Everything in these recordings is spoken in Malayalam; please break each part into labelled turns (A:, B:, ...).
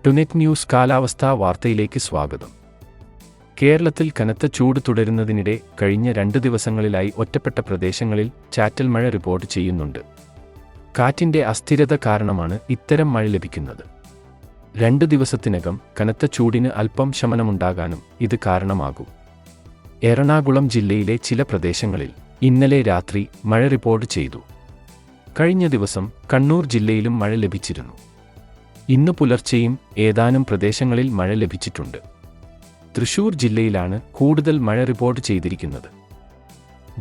A: ടുനെറ്റ് ന്യൂസ് കാലാവസ്ഥാ വാർത്തയിലേക്ക് സ്വാഗതം. കേരളത്തിൽ കനത്ത ചൂട് തുടരുന്നതിനിടെ കഴിഞ്ഞ 2 ദിവസങ്ങളിലായി ഒറ്റപ്പെട്ട പ്രദേശങ്ങളിൽ ചാറ്റൽ മഴ റിപ്പോർട്ട് ചെയ്യുന്നുണ്ട്. കാറ്റിന്റെ അസ്ഥിരത കാരണമാണ് ഇത്തരം മഴ ലഭിക്കുന്നത്. 2 ദിവസത്തിനകം കനത്ത ചൂടിന് അല്പം ശമനമുണ്ടാകാനും ഇത് കാരണമാകും. എറണാകുളം ജില്ലയിലെ ചില പ്രദേശങ്ങളിൽ ഇന്നലെ രാത്രി മഴ റിപ്പോർട്ട് ചെയ്തു. കഴിഞ്ഞ ദിവസം കണ്ണൂർ ജില്ലയിലും മഴ ലഭിച്ചിരുന്നു. ഇന്ന് പുലർച്ചെയും ഏതാനും പ്രദേശങ്ങളിൽ മഴ ലഭിച്ചിട്ടുണ്ട്. തൃശൂർ ജില്ലയിലാണ് കൂടുതൽ മഴ റിപ്പോർട്ട് ചെയ്തിരിക്കുന്നത്.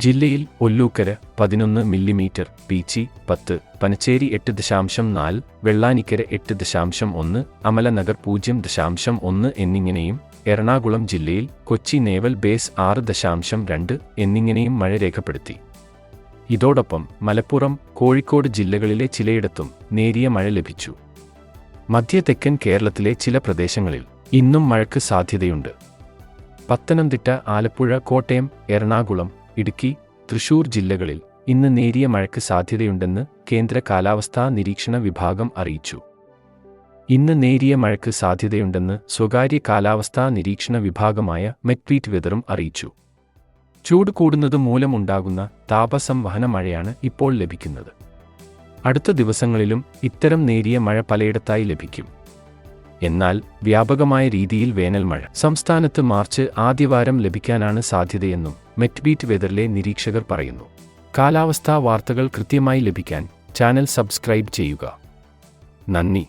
A: ജില്ലയിൽ ഒല്ലൂക്കര 11 മില്ലിമീറ്റർ, പീച്ചി 10, പനച്ചേരി 8.4, വെള്ളാനിക്കര 8.1, അമലനഗർ 0.1 എന്നിങ്ങനെയും എറണാകുളം ജില്ലയിൽ കൊച്ചി നേവൽ ബേസ് 6.2 എന്നിങ്ങനെയും മഴ രേഖപ്പെടുത്തി. ഇതോടൊപ്പം മലപ്പുറം, കോഴിക്കോട് ജില്ലകളിലെ ചിലയിടത്തും നേരിയ മഴ ലഭിച്ചു. മധ്യ തെക്കൻ കേരളത്തിലെ ചില പ്രദേശങ്ങളിൽ ഇന്നും മഴയ്ക്ക് സാധ്യതയുണ്ട്. പത്തനംതിട്ട, ആലപ്പുഴ, കോട്ടയം, എറണാകുളം, ഇടുക്കി, തൃശൂർ ജില്ലകളിൽ ഇന്ന് നേരിയ മഴയ്ക്ക് സാധ്യതയുണ്ടെന്ന് കേന്ദ്ര കാലാവസ്ഥാ നിരീക്ഷണ വിഭാഗം അറിയിച്ചു. ഇന്ന് നേരിയ മഴയ്ക്ക് സാധ്യതയുണ്ടെന്ന് സ്വകാര്യ കാലാവസ്ഥാ നിരീക്ഷണ വിഭാഗമായ മെറ്റ്വീറ്റ് വെതറും അറിയിച്ചു. ചൂട് കൂടുന്നത് മൂലമുണ്ടാകുന്ന താപസംവഹന മഴയാണ് ഇപ്പോൾ ലഭിക്കുന്നത്. അടുത്ത ദിവസങ്ങളിലും ഇത്തരം നേരിയ മഴ പലയിടത്തായി ലഭിക്കും. എന്നാൽ വ്യാപകമായ രീതിയിൽ വേനൽ മഴ സംസ്ഥാനത്ത് മാർച്ച് ആദ്യവാരം ലഭിക്കാനാണ് സാധ്യതയെന്നും മെറ്റ്വീറ്റ് വെതറിലെ നിരീക്ഷകർ പറയുന്നു. കാലാവസ്ഥാ വാർത്തകൾ കൃത്യമായി ലഭിക്കാൻ ചാനൽ സബ്സ്ക്രൈബ് ചെയ്യുക. നന്ദി.